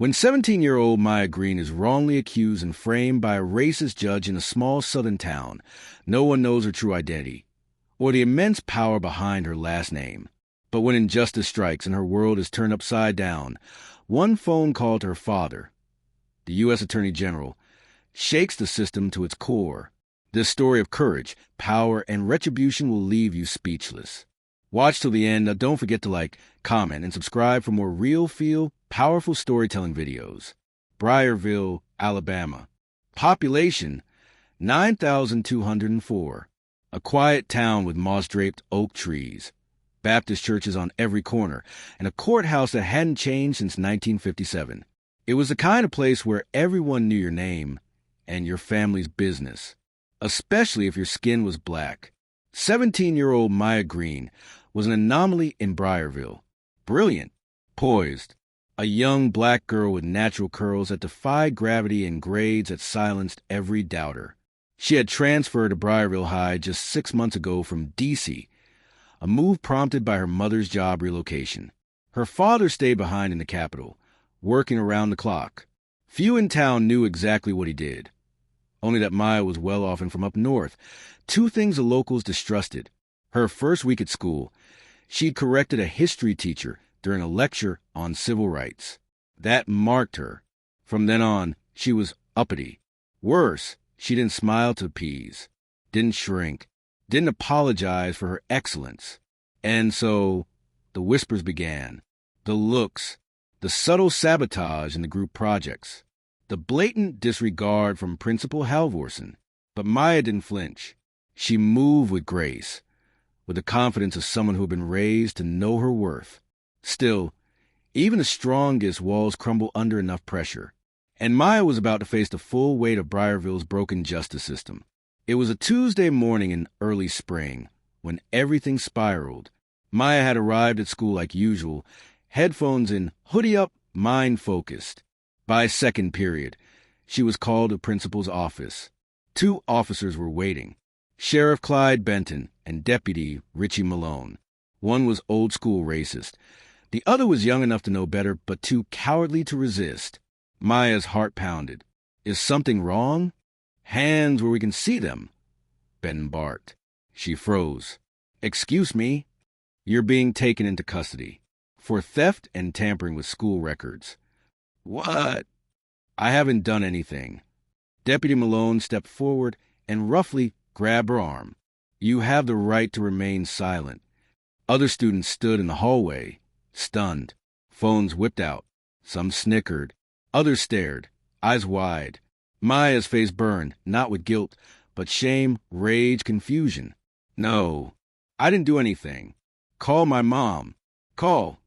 When 17-year-old Maya Green is wrongly accused and framed by a racist judge in a small southern town, no one knows her true identity or the immense power behind her last name. But when injustice strikes and her world is turned upside down, one phone call to her father, the U.S. Attorney General, shakes the system to its core. This story of courage, power, and retribution will leave you speechless. Watch till the end. Now don't forget to like, comment, and subscribe for more real feel, powerful storytelling videos. Brierville, Alabama. Population, 9,204. A quiet town with moss-draped oak trees, Baptist churches on every corner, and a courthouse that hadn't changed since 1957. It was the kind of place where everyone knew your name and your family's business, especially if your skin was black. 17-year-old Maya Green was an anomaly in Brierville. Brilliant, poised, a young black girl with natural curls that defied gravity and grades that silenced every doubter. She had transferred to Brierville High just 6 months ago from D.C., a move prompted by her mother's job relocation. Her father stayed behind in the capital, working around the clock. Few in town knew exactly what he did, only that Maya was well off and from up north. Two things the locals distrusted. Her first week at school, she'd corrected a history teacher during a lecture on civil rights. That marked her. From then on, she was uppity. Worse, she didn't smile to appease, didn't shrink, didn't apologize for her excellence. And so the whispers began, the looks, the subtle sabotage in the group projects, the blatant disregard from Principal Halvorsen. But Maya didn't flinch. She moved with grace, with the confidence of someone who had been raised to know her worth. Still, even the strongest walls crumble under enough pressure. And Maya was about to face the full weight of Brierville's broken justice system. It was a Tuesday morning in early spring, when everything spiraled. Maya had arrived at school like usual, headphones in, hoodie up, mind focused. By second period, she was called to principal's office. Two officers were waiting, Sheriff Clyde Benton and Deputy Richie Malone. One was old-school racist. The other was young enough to know better, but too cowardly to resist. Maya's heart pounded. Is something wrong? Hands where we can see them. Benton barked. She froze. Excuse me. You're being taken into custody for theft and tampering with school records. What? I haven't done anything. Deputy Malone stepped forward and roughly grabbed her arm. You have the right to remain silent. Other students stood in the hallway, stunned. Phones whipped out. Some snickered. Others stared, eyes wide. Maya's face burned, not with guilt, but shame, rage, confusion. No, I didn't do anything. Call my mom. Call.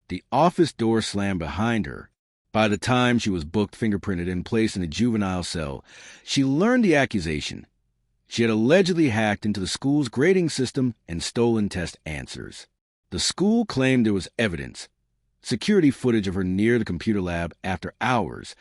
The office door slammed behind her. By the time she was booked, fingerprinted, and placed in a juvenile cell, she learned the accusation. She had allegedly hacked into the school's grading system and stolen test answers. The school claimed there was evidence, security footage of her near the computer lab after hours,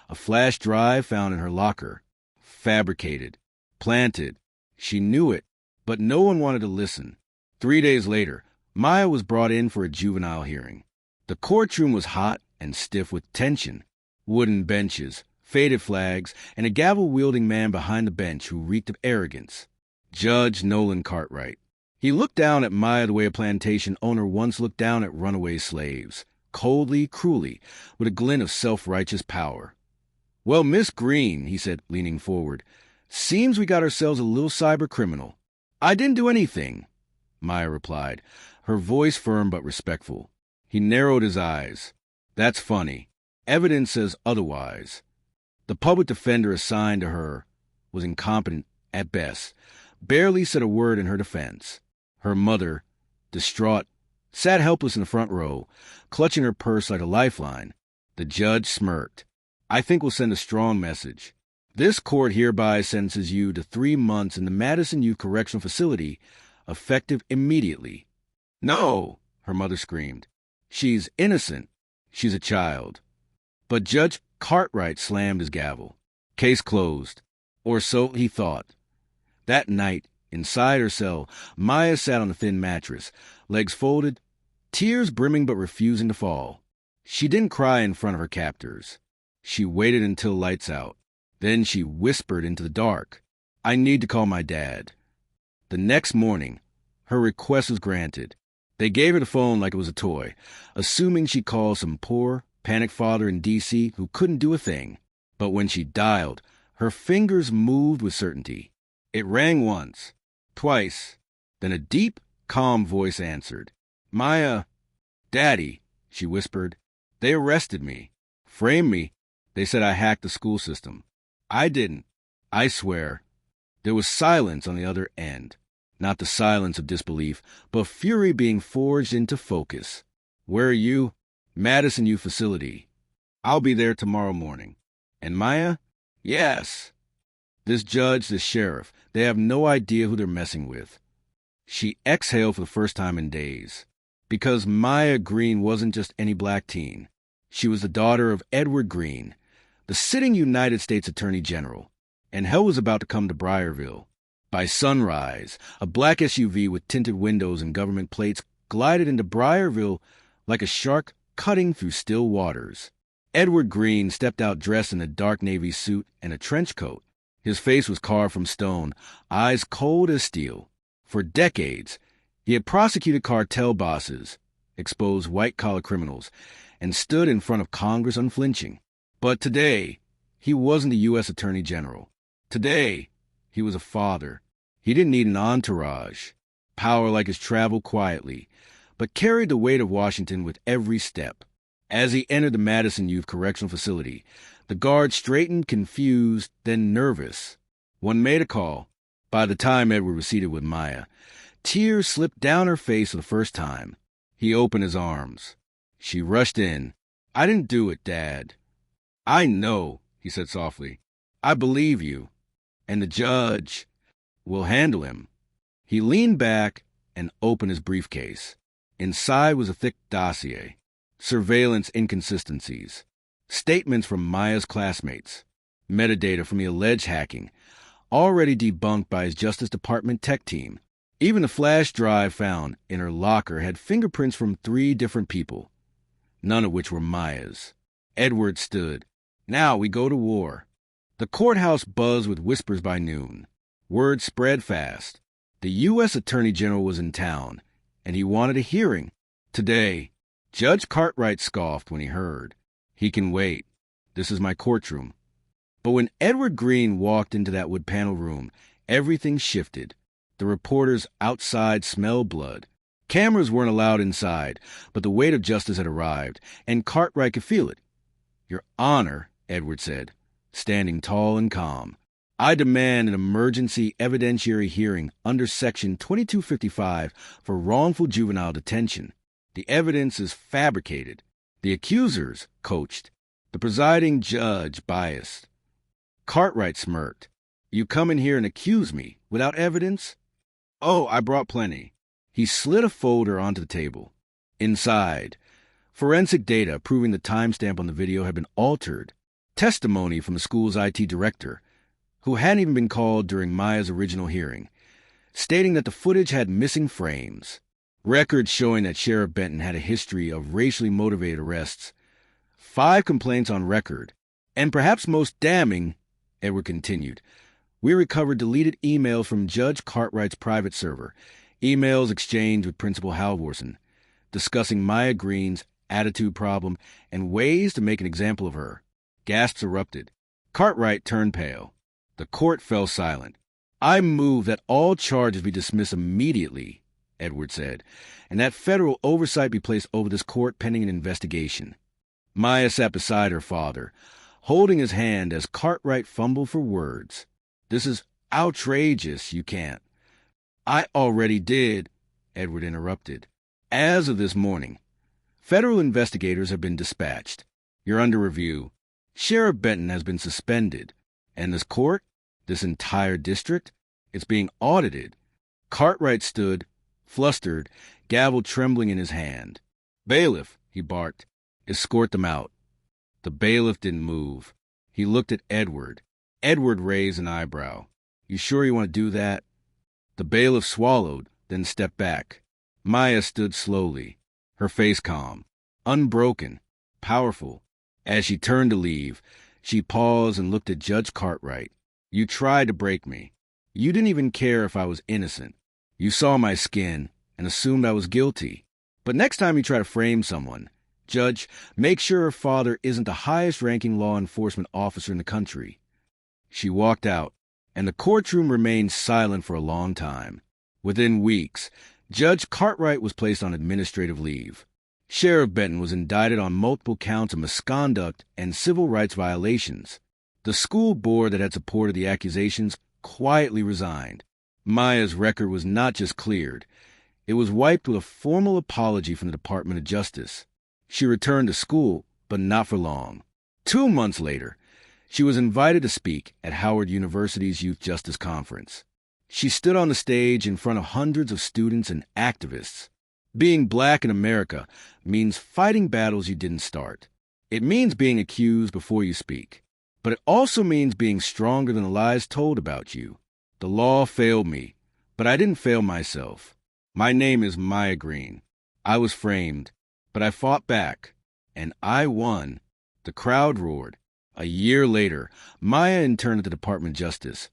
a flash drive found in her locker. Fabricated, planted. She knew it, but no one wanted to listen. 3 days later, Maya was brought in for a juvenile hearing. The courtroom was hot and stiff with tension. Wooden benches, faded flags, and a gavel-wielding man behind the bench who reeked of arrogance. Judge Nolan Cartwright. He looked down at Maya the way a plantation owner once looked down at runaway slaves, coldly, cruelly, with a glint of self-righteous power. Well, Miss Green, he said, leaning forward, seems we got ourselves a little cyber criminal. I didn't do anything, Maya replied, her voice firm but respectful. He narrowed his eyes. That's funny. Evidence says otherwise. The public defender assigned to her was incompetent at best, barely said a word in her defense. Her mother, distraught, sat helpless in the front row, clutching her purse like a lifeline. The judge smirked. I think we'll send a strong message. This court hereby sentences you to 3 months in the Madison Youth Correctional Facility, effective immediately. No, her mother screamed. She's innocent. She's a child. But Judge Cartwright slammed his gavel. Case closed. Or so he thought. That night, inside her cell, Maya sat on a thin mattress, legs folded, tears brimming but refusing to fall. She didn't cry in front of her captors. She waited until lights out. Then she whispered into the dark, "I need to call my dad." The next morning, her request was granted. They gave her the phone like it was a toy, assuming she'd call some poor, panicked father in D.C. who couldn't do a thing. But when she dialed, her fingers moved with certainty. It rang once, twice, then a deep, calm voice answered. "Maya." "Daddy," she whispered. "They arrested me. Framed me. They said I hacked the school system. I didn't. I swear." There was silence on the other end. Not the silence of disbelief, but fury being forged into focus. "Where are you?" "Madison U facility." "I'll be there tomorrow morning." "And Maya?" "Yes." This judge, this sheriff, they have no idea who they're messing with. She exhaled for the first time in days. Because Maya Green wasn't just any black teen. She was the daughter of Edward Green, the sitting United States Attorney General. And hell was about to come to Briarville. By sunrise, a black SUV with tinted windows and government plates glided into Briarville like a shark cutting through still waters. Edward Green stepped out dressed in a dark navy suit and a trench coat. His face was carved from stone, eyes cold as steel. For decades, he had prosecuted cartel bosses, exposed white-collar criminals, and stood in front of Congress unflinching. But today, he wasn't the U.S. Attorney General. Today, he was a father. He didn't need an entourage. Power like his traveled quietly, but carried the weight of Washington with every step. As he entered the Madison Youth Correctional Facility, the guard straightened, confused, then nervous. One made a call. By the time Edward was seated with Maya, tears slipped down her face for the first time. He opened his arms. She rushed in. "I didn't do it, Dad." "I know," he said softly. "I believe you. And the judge will handle him." He leaned back and opened his briefcase. Inside was a thick dossier. Surveillance inconsistencies. Statements from Maya's classmates. Metadata from the alleged hacking, already debunked by his Justice Department tech team. Even the flash drive found in her locker had fingerprints from 3 different people, none of which were Maya's. Edward stood. "Now we go to war." The courthouse buzzed with whispers by noon. Word spread fast. The U.S. Attorney General was in town, and he wanted a hearing. Today, Judge Cartwright scoffed when he heard. "He can wait. This is my courtroom." But when Edward Green walked into that wood panel room, everything shifted. The reporters outside smelled blood. Cameras weren't allowed inside, but the weight of justice had arrived, and Cartwright could feel it. "Your Honor," Edward said, standing tall and calm, "I demand an emergency evidentiary hearing under Section 2255 for wrongful juvenile detention. The evidence is fabricated. The accusers coached. The presiding judge biased." Cartwright smirked. "You come in here and accuse me without evidence?" "Oh, I brought plenty." He slid a folder onto the table. Inside, forensic data proving the timestamp on the video had been altered. Testimony from the school's IT director, who hadn't even been called during Maya's original hearing, stating that the footage had missing frames. Records showing that Sheriff Benton had a history of racially motivated arrests. 5 complaints on record. And perhaps most damning, Edward continued, we recovered deleted emails from Judge Cartwright's private server, emails exchanged with Principal Halvorsen, discussing Maya Green's attitude problem and ways to make an example of her. Gasps erupted. Cartwright turned pale. The court fell silent. "I move that all charges be dismissed immediately," Edward said, "and that federal oversight be placed over this court pending an investigation." Maya sat beside her father, holding his hand as Cartwright fumbled for words. "This is outrageous. You can't." "I already did," Edward interrupted. "As of this morning, federal investigators have been dispatched. You're under review. Sheriff Benton has been suspended. And this court, this entire district, it's being audited." Cartwright stood, flustered, gavel trembling in his hand. "Bailiff," he barked, "escort them out." The bailiff didn't move. He looked at Edward. Edward raised an eyebrow. "You sure you want to do that?" The bailiff swallowed, then stepped back. Maya stood slowly, her face calm, unbroken, powerful. As she turned to leave, she paused and looked at Judge Cartwright. You tried to break me. You didn't even care if I was innocent. You saw my skin and assumed I was guilty. But next time you try to frame someone, Judge, make sure her father isn't the highest-ranking law enforcement officer in the country. She walked out, and the courtroom remained silent for a long time. Within weeks, Judge Cartwright was placed on administrative leave. Sheriff Benton was indicted on multiple counts of misconduct and civil rights violations. The school board that had supported the accusations quietly resigned. Maya's record was not just cleared. It was wiped with a formal apology from the Department of Justice. She returned to school, but not for long. 2 months later, she was invited to speak at Howard University's Youth Justice Conference. She stood on the stage in front of hundreds of students and activists. Being black in America means fighting battles you didn't start. It means being accused before you speak. But it also means being stronger than the lies told about you. The law failed me, but I didn't fail myself. My name is Maya Green. I was framed, but I fought back, and I won. The crowd roared. A year later, Maya interned at the Department of Justice,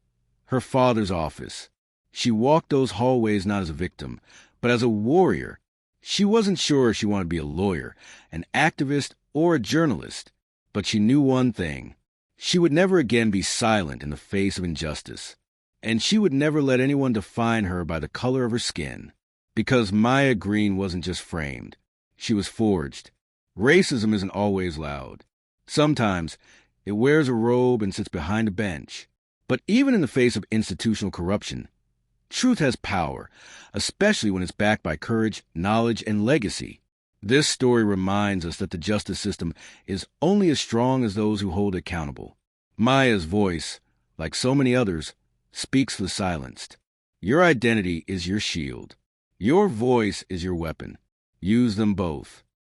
her father's office. She walked those hallways not as a victim, but as a warrior. She wasn't sure she wanted to be a lawyer, an activist, or a journalist, but she knew one thing. She would never again be silent in the face of injustice, and she would never let anyone define her by the color of her skin. Because Maya Green wasn't just framed, she was forged. Racism isn't always loud. Sometimes it wears a robe and sits behind a bench. But even in the face of institutional corruption, truth has power, especially when it's backed by courage, knowledge, and legacy. This story reminds us that the justice system is only as strong as those who hold it accountable. Maya's voice, like so many others, speaks for the silenced. Your identity is your shield. Your voice is your weapon. Use them both.